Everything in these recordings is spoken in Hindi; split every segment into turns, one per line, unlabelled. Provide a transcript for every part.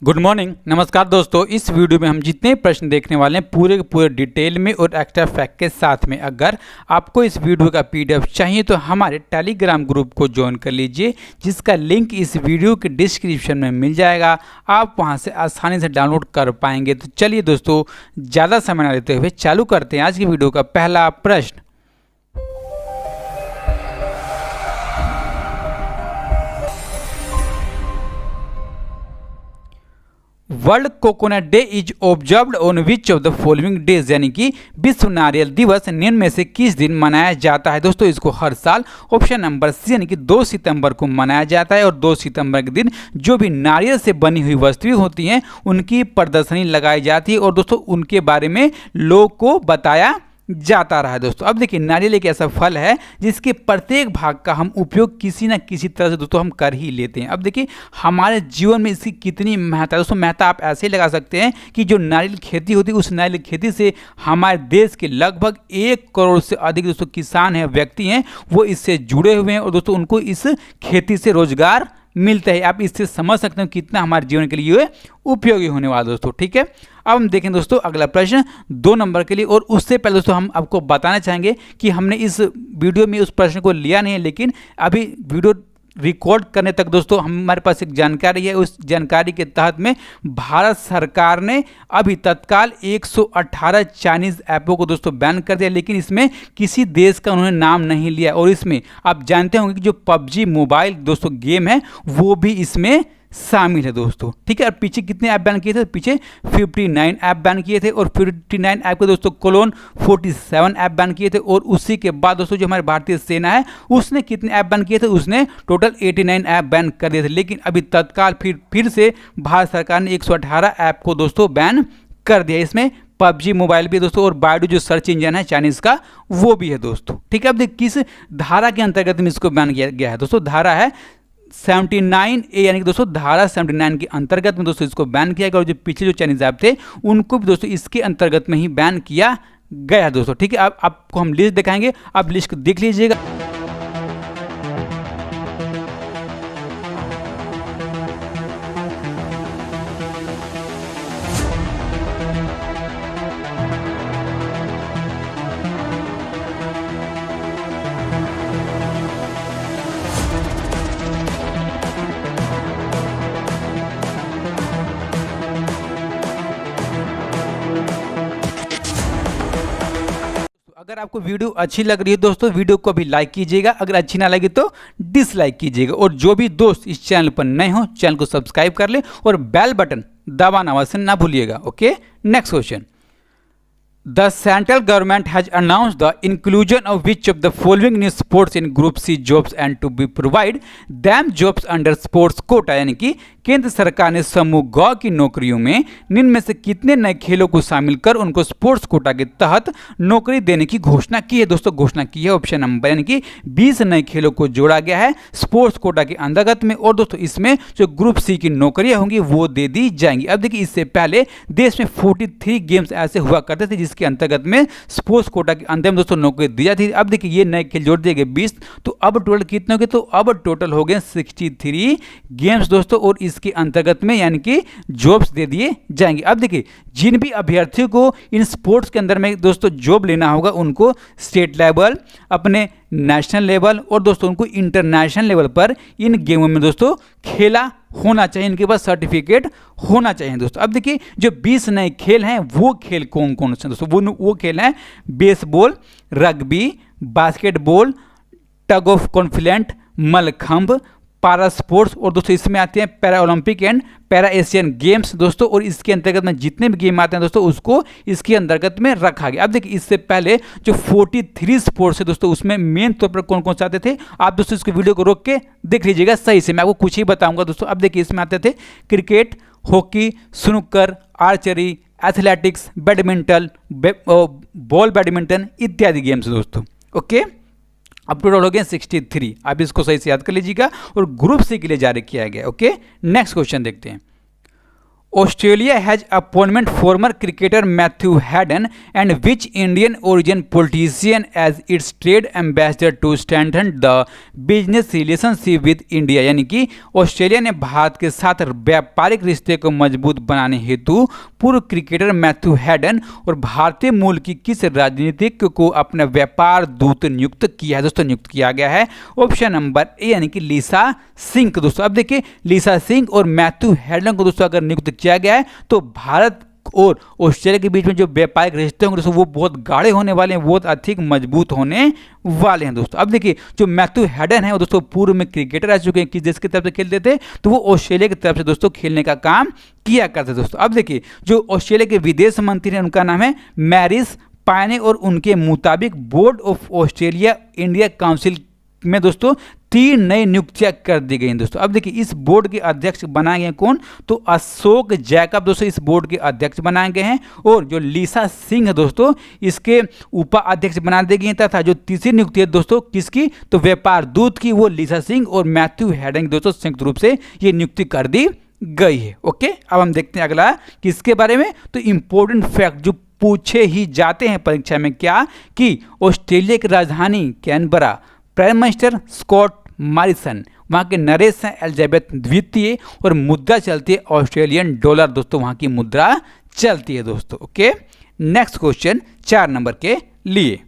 गुड मॉर्निंग, नमस्कार दोस्तों। इस वीडियो में हम जितने प्रश्न देखने वाले हैं पूरे के पूरे डिटेल में और एक्स्ट्रा फैक्ट के साथ में। अगर आपको इस वीडियो का पीडीएफ चाहिए तो हमारे टेलीग्राम ग्रुप को ज्वाइन कर लीजिए, जिसका लिंक इस वीडियो के डिस्क्रिप्शन में मिल जाएगा। आप वहां से आसानी से डाउनलोड कर पाएंगे। तो चलिए दोस्तों, ज़्यादा समय न लेते हुए चालू करते हैं आज की वीडियो का पहला प्रश्न। World coconut day is observed on which of the following days, यानी कि विश्व नारियल दिवस निम्न में से किस दिन मनाया जाता है। दोस्तों इसको हर साल ऑप्शन नंबर सी यानी कि 2 सितंबर को मनाया जाता है। और 2 सितंबर के दिन जो भी नारियल से बनी हुई वस्तुएं होती हैं उनकी प्रदर्शनी लगाई जाती है और दोस्तों उनके बारे में लोगों को बताया जाता रहा है। दोस्तों अब देखिए, नारियल एक ऐसा फल है जिसके प्रत्येक भाग का हम उपयोग किसी न किसी तरह से दोस्तों हम कर ही लेते हैं। अब देखिए हमारे जीवन में इसकी कितनी महत्ता है। दोस्तों महत्ता आप ऐसे ही लगा सकते हैं कि जो नारियल खेती होती है उस नारियल खेती से हमारे देश के लगभग 1 करोड़ से अधिक दोस्तों किसान हैं, व्यक्ति हैं, वो इससे जुड़े हुए हैं और दोस्तों उनको इस खेती से रोजगार मिलता है। आप इससे समझ सकते हो कितना हमारे जीवन के लिए उपयोगी होने वाला दोस्तों। ठीक है, अब हम देखें दोस्तों अगला प्रश्न 2 नंबर के लिए। और उससे पहले दोस्तों हम आपको बताना चाहेंगे कि हमने इस वीडियो में उस प्रश्न को लिया नहीं है, लेकिन अभी वीडियो रिकॉर्ड करने तक दोस्तों हमारे पास एक जानकारी है। उस जानकारी के तहत में भारत सरकार ने अभी तत्काल 118 चाइनीज ऐपों को दोस्तों बैन कर दिया, लेकिन इसमें किसी देश का उन्होंने नाम नहीं लिया। और इसमें आप जानते होंगे कि जो पबजी मोबाइल दोस्तों गेम है वो भी इसमें शामिल है दोस्तों। ठीक है, और पीछे कितने ऐप बैन किए थे? पीछे 59 ऐप बैन किए थे और 59 ऐप के दोस्तों कोलोन 47 ऐप बैन किए थे। और उसी के बाद दोस्तों जो हमारी भारतीय सेना है उसने कितने ऐप बैन किए थे? उसने टोटल 89 ऐप बैन कर दिए थे। लेकिन अभी तत्काल फिर से भारत सरकार ने 118 ऐप को दोस्तों बैन कर दिया। इसमें पबजी मोबाइल भी दोस्तों और बायडू जो सर्च इंजन है चाइनीज का वो भी है दोस्तों। ठीक है, अब देखिए किस धारा के अंतर्गत में इसको बैन किया गया है। दोस्तों धारा है 79A, यानी कि दोस्तों धारा 79 के अंतर्गत में दोस्तों इसको बैन किया गया। और जो पिछले जो चाइनीज ऐप थे उनको भी दोस्तों इसके अंतर्गत में ही बैन किया गया है दोस्तों। ठीक है, अब आपको हम लिस्ट दिखाएंगे, आप लिस्ट को देख लीजिएगा। अगर आपको वीडियो अच्छी लग रही है दोस्तों, वीडियो को भी लाइक कीजिएगा। अगर अच्छी ना लगी तो डिसलाइक कीजिएगा। और जो भी दोस्त इस चैनल पर नए हो चैनल को सब्सक्राइब कर ले और बेल बटन दबाना अवश्य ना भूलिएगा। Okay, next question. The central government has announced the inclusion of which of the following new sports in Group C jobs and to be provide them jobs under sports quota, यानी कि केंद्र सरकार ने समूह ग की नौकरियों में निम्न में से कितने नए खेलों को शामिल कर उनको स्पोर्ट्स कोटा के तहत नौकरी देने की घोषणा की है। दोस्तों घोषणा की है ऑप्शन नंबर, यानी कि 20 नए खेलों को जोड़ा गया है स्पोर्ट्स कोटा के अंतर्गत में। और दोस्तों इसमें जो ग्रुप सी की नौकरियां होंगी वो दे दी जाएंगी। अब देखिए इससे पहले देश में 43 गेम्स ऐसे हुआ करते थे जिसके अंतर्गत में स्पोर्ट्स कोटा के अंदर में दोस्तों नौकरी दी जाती थी। अब देखिए ये नए खेल जोड़ दिए गए 20, तो अब टोटल कितने हो गए? तो अब टोटल हो गए 63 गेम्स दोस्तों, और इसके अंतर्गत में यानी कि जॉब्स दे दिए जाएंगे। अब देखिए जिन भी अभ्यर्थियों को इन स्पोर्ट्स के अंदर में दोस्तों जॉब लेना होगा उनको स्टेट लेवल, अपने नेशनल लेवल और दोस्तों उनको इंटरनेशनल लेवल पर इन गेमों में दोस्तों खेला होना चाहिए, इनके पास सर्टिफिकेट होना चाहिए दोस्तों। अब देखिए जो 20 नए खेल हैं वो खेल कौन कौन से दोस्तों? वो खेल हैं baseball, rugby, basketball, tug of confident, mallakhamb, पारा स्पोर्ट्स और दोस्तों इसमें आते हैं para Olympic and para Asian games दोस्तों। और इसके अंतर्गत में जितने भी गेम आते हैं दोस्तों उसको इसके अंतर्गत में रखा गया। अब देखिए इससे पहले जो 43 स्पोर्ट्स है दोस्तों उसमें मेन तौर पर कौन कौन से आते थे आप दोस्तों इसको वीडियो को रोक के देख लीजिएगा सही से, मैं आपको कुछ ही बताऊंगा दोस्तों। अब देखिए इसमें आते थे cricket, hockey, snooker, archery, athletics, badminton, ball badminton इत्यादि गेम्स दोस्तों। ओके, अब टोटल हो गए 63। आप इसको सही से याद कर लीजिएगा और ग्रुप सी के लिए जारी किया गया। ओके, नेक्स्ट क्वेश्चन देखते हैं। Australia has appointed former cricketer Matthew Hayden and which Indian origin politician as its trade ambassador to strengthen the business relationship with India। यानी कि ऑस्ट्रेलिया ने भारत के साथ व्यापारिक रिश्ते को मजबूत बनाने हेतु पूर्व क्रिकेटर मैथ्यू हैडन और भारतीय मूल की किस राजनीतिक को अपना व्यापार दूत नियुक्त किया है। दोस्तों नियुक्त किया गया है ऑप्शन नंबर ए यानी कि लीसा सिंह को। दोस्तों अब देखिए लीसा सिंह और मैथ्यू हैडन को दोस्तों अगर नियुक्त किया गया है तो भारत और ऑस्ट्रेलिया के बीच में जो व्यापारिक रिश्ते होंगे दोस्तों वो बहुत गाढ़े होने वाले हैं, बहुत अधिक मजबूत होने वाले हैं। दोस्तों अब देखिए जो मैथ्यू हैडन है वो दोस्तों पूर्व में क्रिकेटर रह चुके हैं, किस देश की तरफ से खेलते थे तो वो ऑस्ट्रेलिया की तरफ से दोस्तों खेलने का काम किया करते थे। दोस्तों अब देखिए जो ऑस्ट्रेलिया के विदेश मंत्री हैं उनका नाम है मैरिस पायने और उनके मुताबिक board of Australia India council में दोस्तों 3 नई नियुक्तियां कर दी गई हैं। दोस्तों अब देखिए इस बोर्ड के अध्यक्ष बनाए गए कौन, तो अशोक जैकब दोस्तों इस बोर्ड के अध्यक्ष बनाए गए हैं और जो लीसा सिंह है दोस्तों इसके उपाध्यक्ष बना दी गई हैं तथा जो तीसरी नियुक्ति है दोस्तों किसकी, तो व्यापार दूत की, वो लीसा सिंह और मैथ्यू हैडन दोस्तों संयुक्त रूप से ये नियुक्ति कर दी गई है। ओके अब हम देखते हैं अगला किसके बारे में, तो इंपॉर्टेंट फैक्ट जो पूछे ही जाते हैं परीक्षा में क्या कि ऑस्ट्रेलिया की राजधानी Canberra, prime minister Scott Morrison, वहाँ के नरेश हैं एलिजाबेथ द्वितीय और मुद्रा चलती है ऑस्ट्रेलियन डॉलर। दोस्तों वहाँ की मुद्रा चलती है दोस्तों। ओके नेक्स्ट क्वेश्चन 4 नंबर के लिए,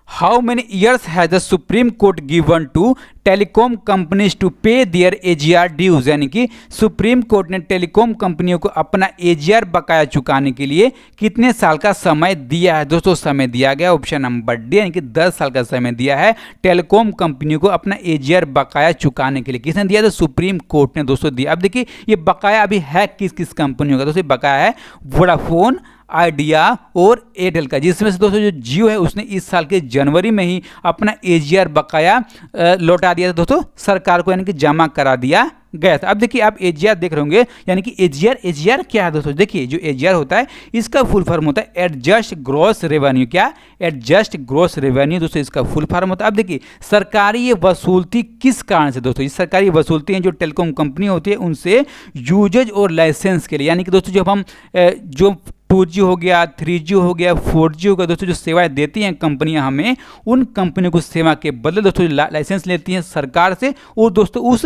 how many years has the supreme court given to telecom companies to pay their AGR dues. यानी कि सुप्रीम कोर्ट ने टेलीकॉम कंपनियों को अपना AGR बकाया चुकाने के लिए कितने साल का समय दिया है। दोस्तों समय दिया गया ऑप्शन नंबर डी यानी कि 10 साल का समय दिया है टेलीकॉम कंपनियों को अपना AGR बकाया चुकाने के लिए। किसने दिया, तो सुप्रीम कोर्ट ने दोस्तों दिया। अब देखिए ये बकाया अभी है किस किस कंपनियों का, दोस्तों बकाया है वोडाफोन, आइडिया और एयरटेल का, जिसमें से दोस्तों जो जियो है उसने इस साल के जनवरी में ही अपना AGR बकाया लौटा दिया था दोस्तों सरकार को, यानी कि जमा करा दिया गया था। अब देखिए आप AGR देख रहे होंगे, यानी कि AGR क्या है दोस्तों, देखिए जो AGR होता है इसका फुल फॉर्म होता है एडजस्ट ग्रॉस रेवेन्यू। क्या, एडजस्ट ग्रॉस रेवेन्यू दोस्तों इसका फुल फॉर्म होता है। अब देखिए सरकारी ये वसूलती किस कारण से दोस्तों, ये सरकारी वसूलती हैं जो टेलीकॉम कंपनी होती है उनसे यूजेज और लाइसेंस के लिए। यानी कि दोस्तों जब हम जो 2G हो गया, 3G हो गया, 4G हो गया दोस्तों जो सेवाएं देती हैं कंपनियां हमें, उन कंपनियों को सेवा के बदले दोस्तों लाइसेंस लेती हैं सरकार से और दोस्तों उस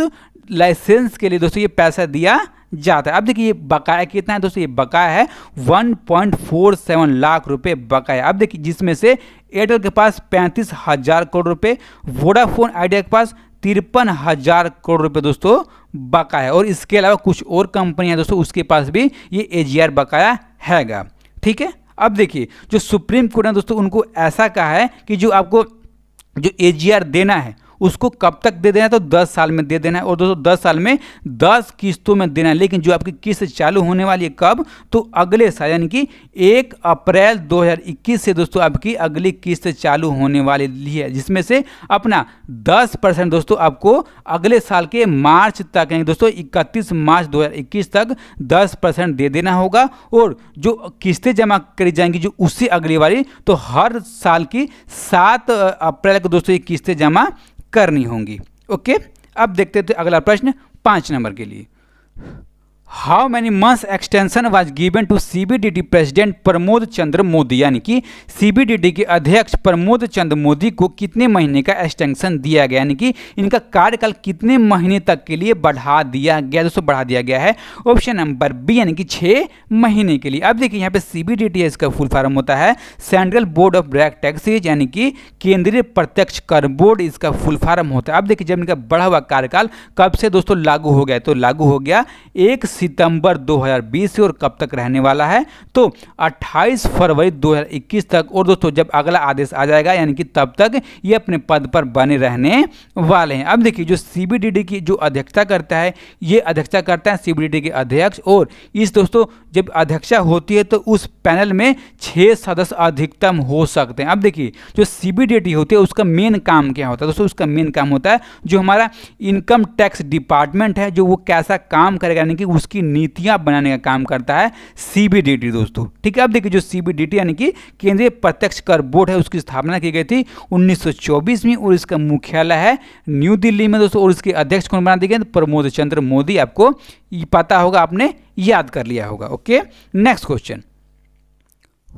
लाइसेंस के लिए दोस्तों ये पैसा दिया जाता है। अब देखिए ये बकाया कितना है दोस्तों, ये बकाया है 1.47 लाख रुपए बकाया। अब देखिए जिसमें से एयरटेल के पास 35,000 करोड़ रुपए, वोडाफोन आइडिया के पास 53,000 करोड़ रुपए दोस्तों बकाया, और इसके अलावा कुछ और कंपनियां दोस्तों उसके पास भी ये AGR बकाया हैगा। ठीक है अब देखिए जो सुप्रीम कोर्ट ने दोस्तों उनको ऐसा कहा है कि जो आपको जो AGR देना है उसको कब तक दे देना है, तो 10 साल में दे देना है, और दोस्तों 10 साल में 10 किस्तों में देना है। लेकिन जो आपकी किस्त चालू होने वाली है कब, तो अगले साल यानी कि 1 अप्रैल 2021 से दोस्तों आपकी अगली किस्त चालू होने वाली है, जिसमें से अपना 10% दोस्तों आपको अगले साल के मार्च तक यानी दोस्तों 31 मार्च 2021 तक 10% दे देना होगा, और जो किस्तें जमा करी जाएंगी जो उससे अगली वाली, तो हर साल की 7 अप्रैल को दोस्तों ये किस्तें जमा करनी होंगी। ओके अब देखते थे अगला प्रश्न 5 नंबर के लिए, how many months extension was given to CBDT president Pramod Chandra Mody. यानी कि CBDT के अध्यक्ष प्रमोद चंद्र मोदी को कितने महीने का एक्सटेंशन दिया गया, यानी कि इनका कार्यकाल कितने महीने तक के लिए बढ़ा दिया गया, दोस्तों बढ़ा दिया गया है ऑप्शन नंबर बी यानी कि 6 महीने के लिए। अब देखिए यहाँ पे CBDT है इसका फुल फॉर्म होता है central board of direct taxes, यानी कि केंद्रीय प्रत्यक्ष कर बोर्ड इसका फुल फॉर्म होता है। अब देखिए जब इनका बढ़ा हुआ कार्यकाल कब से दोस्तों लागू हो गया, तो लागू हो गया 1 सितंबर 2020 से, और कब तक रहने वाला है, तो 28 फरवरी 2021 तक, और दोस्तों जब अगला आदेश आ जाएगा यानी कि तब तक ये अपने पद पर बने रहने वाले हैं। अब देखिए जो CBDT की जो अध्यक्षता करता है, ये अध्यक्षता करता है CBDT के अध्यक्ष, और इस दोस्तों जब अध्यक्षता होती है तो उस पैनल में 6 सदस्य अधिकतम हो सकते हैं। अब देखिए जो CBDT होती है उसका मेन काम क्या होता है दोस्तों, उसका मेन काम होता है जो हमारा इनकम टैक्स डिपार्टमेंट है, जो वो कैसा काम करेगा यानी कि उसकी नीतियां बनाने का काम करता है CBDT दोस्तों। ठीक है अब देखिए जो CBDT यानी कि केंद्रीय प्रत्यक्ष कर बोर्ड है, उसकी स्थापना की गई थी 1924 में, और इसका मुख्यालय है न्यू दिल्ली में दोस्तों, और इसके अध्यक्ष कौन बना दिए गए, प्रमोद चंद्र मोदी। आपको पता होगा, आपने याद कर लिया होगा। Okay, next question,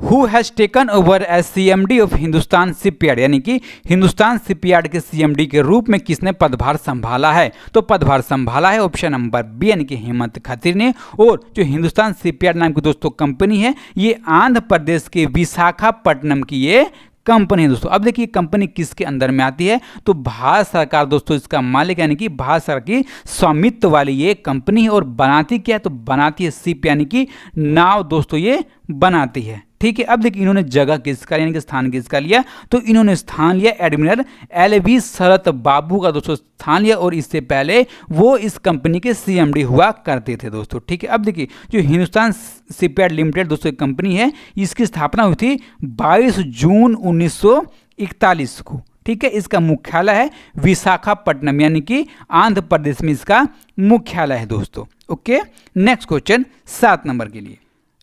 who has taken over as CMD of Hindustan Shipyard, यानी कि हिंदुस्तान शिपयार्ड के CMD के रूप में किसने पदभार संभाला है? तो पदभार संभाला है ऑप्शन नंबर बी यानी कि हेमंत खत्री ने। और जो हिंदुस्तान शिपयार्ड नाम की दोस्तों कंपनी है, ये आंध्र प्रदेश के विशाखापट्टनम की ये कंपनी है दोस्तों। अब देखिए कंपनी किसके अंदर में आती है? तो भारत सरकार दोस्तों इसका मालिक, यानी कि भारत सरकार की स्वामित्व वाली ये कंपनी है। और बनाती क्या है? तो बनाती है शिप यानी कि नाव दोस्तों, ये बनाती है। ठीक है, अब देखिए इन्होंने जगह किसका यानी कि स्थान किसका लिया? तो इन्होंने स्थान लिया एडमिरल LV शरत बाबू का दोस्तों स्थान लिया। और इससे पहले वो इस कंपनी के CMD हुआ करते थे दोस्तों। ठीक है, अब देखिए जो हिंदुस्तान शिपयार्ड लिमिटेड दोस्तों एक कंपनी है, इसकी स्थापना हुई थी 22 जून 1941 को। ठीक है, इसका मुख्यालय है विशाखापट्टनम यानी कि आंध्र प्रदेश में इसका मुख्यालय है दोस्तों। ओके, नेक्स्ट क्वेश्चन 7 नंबर के लिए,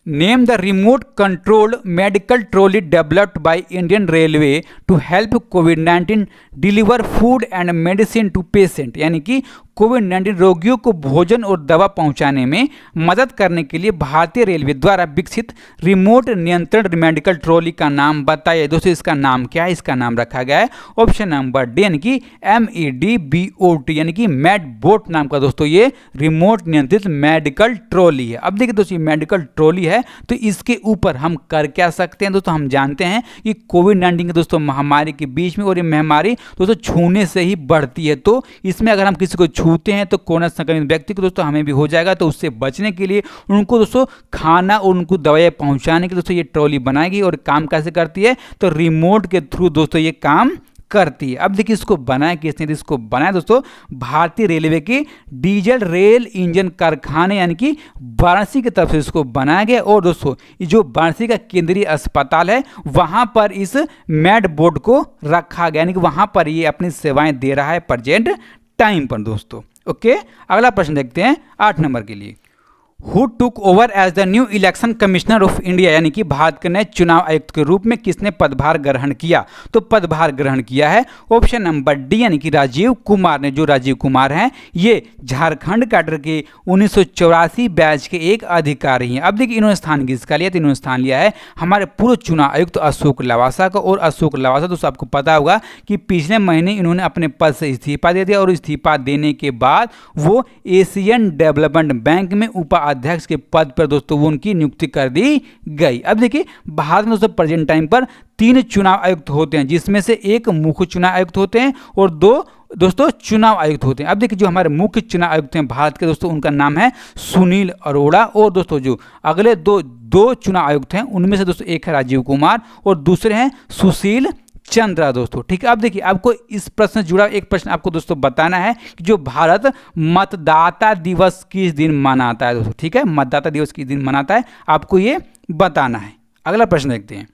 name the remote controlled medical trolley developed by Indian railway to help कोविड-19 deliver food and medicine to patient, यानी कि कोविड-19 रोगियों को भोजन और दवा पहुंचाने में मदद करने के लिए भारतीय रेलवे द्वारा विकसित रिमोट नियंत्रण मेडिकल ट्रॉली का नाम बताइए। दोस्तों इसका नाम क्या है? इसका नाम रखा गया है ऑप्शन नंबर डी यानी कि MEDBOT यानी कि मेडबोट नाम का दोस्तों ये रिमोट नियंत्रित मेडिकल ट्रॉली है। अब देखिए दोस्तों ये मेडिकल ट्रॉली है, तो इसके ऊपर हम कर क्या सकते हैं दोस्तों? हम जानते हैं कि कोविड-19 के दोस्तों महामारी के बीच में, और ये महामारी दोस्तों छूने से ही बढ़ती है, तो इसमें अगर हम किसी को छूते हैं तो कोरोना संक्रमित व्यक्ति को दोस्तों हमें भी हो जाएगा। तो उससे बचने के लिए उनको दोस्तों खाना और उनको दवाएं पहुंचाने के लिए दोस्तों ये ट्रॉली बनाएगी। और काम कैसे करती है? तो रिमोट के थ्रू दोस्तों ये काम करती है। अब देखिए इसको बनाया किसने? इसको बनाया दोस्तों भारतीय रेलवे के डीजल रेल इंजन कारखाने यानी कि वाराणसी की तरफ से इसको बनाया गया। और दोस्तों जो वाराणसी का केंद्रीय अस्पताल है वहां पर इस मेडबोट को रखा गया, यानी कि वहां पर ये अपनी सेवाएं दे रहा है प्रेजेंट टाइम पर दोस्तों। ओके, अगला प्रश्न देखते हैं 8 नंबर के लिए, who took over as the new election commissioner of India, यानी कि भारत के नए चुनाव आयुक्त के रूप में किसने पदभार ग्रहण किया? तो पदभार ग्रहण किया है ऑप्शन नंबर डी यानी कि राजीव कुमार ने। जो राजीव कुमार हैं ये झारखंड कैडर के 1984 बैच के एक अधिकारी हैं। अब देखिए इन्होंने स्थान किसका लिया? तो इन्होंने स्थान लिया है हमारे पूर्व चुनाव आयुक्त अशोक लवासा का। और अशोक लवासा दोस्तों आपको पता होगा कि पिछले महीने इन्होंने अपने पद से इस्तीफा दे दिया। और इस्तीफा देने के बाद वो एशियन डेवलपमेंट बैंक में अध्यक्ष के पद पर दोस्तों वो उनकी नियुक्ति कर दी गई। अब देखिए भारत में दोस्तों प्रेजेंट टाइम पर 3 चुनाव आयुक्त होते हैं, जिसमें से एक मुख्य चुनाव आयुक्त होते हैं और 2 दोस्तों चुनाव आयुक्त होते हैं। अब देखिए जो हमारे मुख्य चुनाव आयुक्त हैं भारत के दोस्तों उनका नाम है सुनील अरोड़ा। और दोस्तों जो अगले दो चुनाव आयुक्त हैं उनमें से दोस्तों एक है राजीव कुमार और दूसरे हैं सुशील चंद्रा दोस्तों। ठीक है, अब देखिए आपको इस प्रश्न से जुड़ा एक प्रश्न आपको दोस्तों बताना है कि जो भारत मतदाता दिवस किस दिन मनाता है दोस्तों। ठीक है, मतदाता दिवस किस दिन मनाता है आपको ये बताना है। अगला प्रश्न देखते हैं,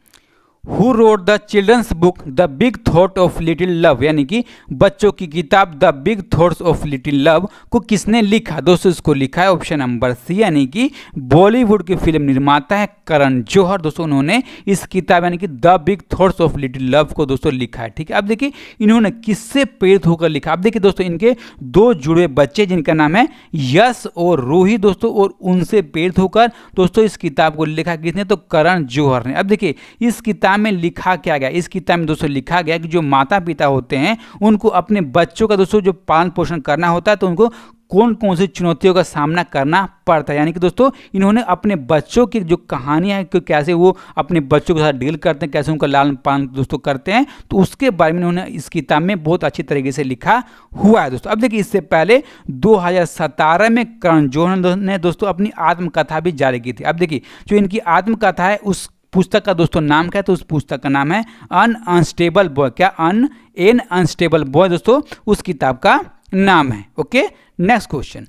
who wrote the children's book the big thought of little love, यानी कि बच्चों की किताब the big thoughts of little love को किसने लिखा? दोस्तों इसको लिखा है ऑप्शन नंबर सी यानी कि बॉलीवुड के फिल्म निर्माता है करण जौहर। दोस्तों उन्होंने इस किताब यानी कि the big thoughts of little love को दोस्तों लिखा है। ठीक है, अब देखिए इन्होंने किससे प्रेरित होकर लिखा? अब देखिए दोस्तों इनके 2 जुड़े बच्चे जिनका नाम है यश और रूही दोस्तों, और उनसे प्रेरित होकर दोस्तों इस किताब को लिखा किसने? तो करण जौहर ने। अब देखिए इस किताब में लिखा क्या गया? इस किताब में दोस्तों लिखा गया कि जो माता पिता होते हैं उनको अपने बच्चों का दोस्तों जो पालन पोषण करना होता है तो उनको कौन कौन सी चुनौतियों का सामना करना पड़ता है। यानी कि दोस्तों इन्होंने अपने बच्चों की जो कहानियां हैं कि कैसे वो अपने बच्चों के साथ डील करते हैं, कैसे उनका लालन पालन दोस्तों करते हैं, तो उसके बारे में इन्होंने इस किताब में बहुत अच्छी तरीके से लिखा हुआ है दोस्तों। अब देखिए इससे पहले 2017 में करण जौहर ने दोस्तों अपनी आत्मकथा भी जारी की थी। अब देखिए जो इनकी आत्मकथा है उस पुस्तक का दोस्तों नाम क्या है? तो उस पुस्तक का नाम है अन अनस्टेबल बॉय। क्या? एन अनस्टेबल बॉय दोस्तों उस किताब का नाम है। Okay, next question,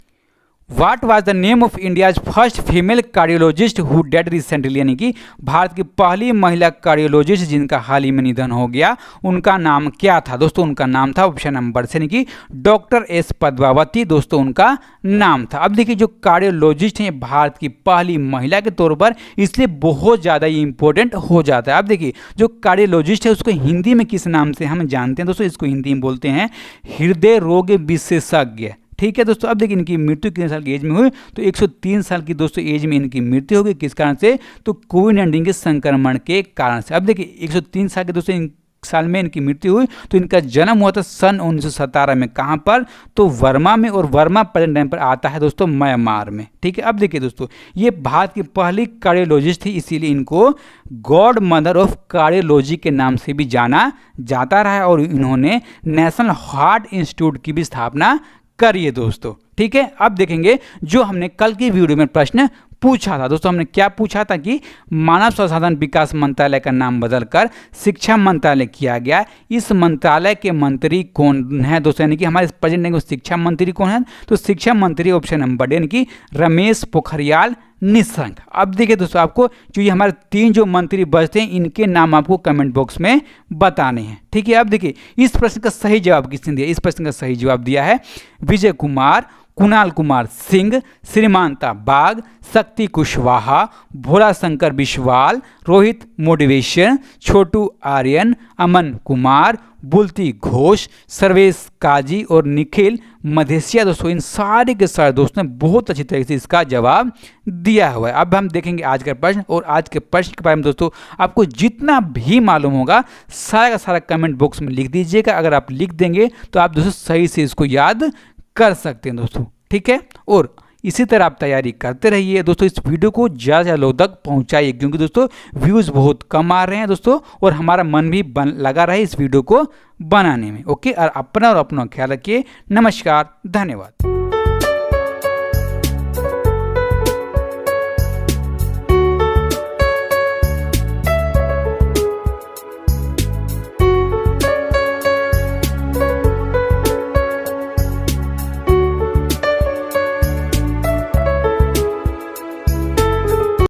what was the name of India's first female cardiologist who dead recently, यानी कि भारत की पहली महिला कार्डियोलॉजिस्ट जिनका हाल ही में निधन हो गया उनका नाम क्या था? दोस्तों उनका नाम था ऑप्शन नंबर से यानी कि डॉक्टर एस पद्मावती दोस्तों उनका नाम था। अब देखिए जो कार्डियोलॉजिस्ट हैं भारत की पहली महिला के तौर पर इसलिए बहुत ज़्यादा ये इंपॉर्टेंट हो जाता है। अब देखिए जो कार्डियोलॉजिस्ट है उसको हिंदी में किस नाम से हम जानते हैं दोस्तों? इसको हिंदी में बोलते हैं हृदय रोग विशेषज्ञ। ठीक है दोस्तों। अब देखिए इनकी मृत्यु कितने साल की एज में हुई, तो 103 साल की दोस्तों एज में इनकी मृत्यु हो गई। किस कारण से, तो कोविड-19 के संक्रमण के कारण से। अब देखिए 103 साल के दोस्तों साल में इनकी मृत्यु हुई। तो इनका जन्म हुआ था सन 1917 में। कहाँ पर, तो वर्मा में, और वर्मा प्रेजेंट टाइम पर आता है दोस्तों म्यांमार में। ठीक है। अब देखिए दोस्तों ये भारत की पहली कार्डियोलॉजिस्ट थी, इसीलिए इनको गॉड मदर ऑफ कार्डियोलॉजी के नाम से भी जाना जाता रहा है। और इन्होंने नेशनल हार्ट इंस्टीट्यूट की भी स्थापना करी है दोस्तों। ठीक है। अब देखेंगे जो हमने कल की वीडियो में प्रश्न पूछा था दोस्तों, हमने क्या पूछा था कि मानव संसाधन विकास मंत्रालय का नाम बदलकर शिक्षा मंत्रालय किया गया। इस मंत्रालय के मंत्री कौन है दोस्तों, यानी कि हमारे प्रेजेंट में शिक्षा मंत्री कौन है, तो शिक्षा मंत्री ऑप्शन नंबर डी, यानी कि रमेश पोखरियाल निशंक। अब देखिए दोस्तों आपको जो ये हमारे 3 जो मंत्री बचते हैं इनके नाम आपको कमेंट बॉक्स में बताने हैं। ठीक है। अब देखिए इस प्रश्न का सही जवाब किसने दिया, इस प्रश्न का सही जवाब दिया है विजय कुमार, कुणाल कुमार सिंह, श्रीमानता बाग, शक्ति कुशवाहा, भोला शंकर बिस्वाल, रोहित मोटिवेशन, छोटू आर्यन, अमन कुमार, बुलती घोष, सर्वेश काजी और निखिल मधेसिया। दोस्तों इन सारे के सारे दोस्तों ने बहुत अच्छी तरीके से इसका जवाब दिया हुआ है। अब हम देखेंगे आज का प्रश्न, और आज के प्रश्न के बारे में दोस्तों आपको जितना भी मालूम होगा सारा का सारा कमेंट बॉक्स में लिख दीजिएगा। अगर आप लिख देंगे तो आप दोस्तों सही से इसको याद कर सकते हैं दोस्तों। ठीक है। और इसी तरह आप तैयारी करते रहिए दोस्तों। इस वीडियो को ज़्यादा से ज़्यादा लोग तक पहुंचाइए, क्योंकि दोस्तों व्यूज़ बहुत कम आ रहे हैं दोस्तों, और हमारा मन भी लगा रहे इस वीडियो को बनाने में। ओके। और अपना ख्याल रखिए। नमस्कार, धन्यवाद।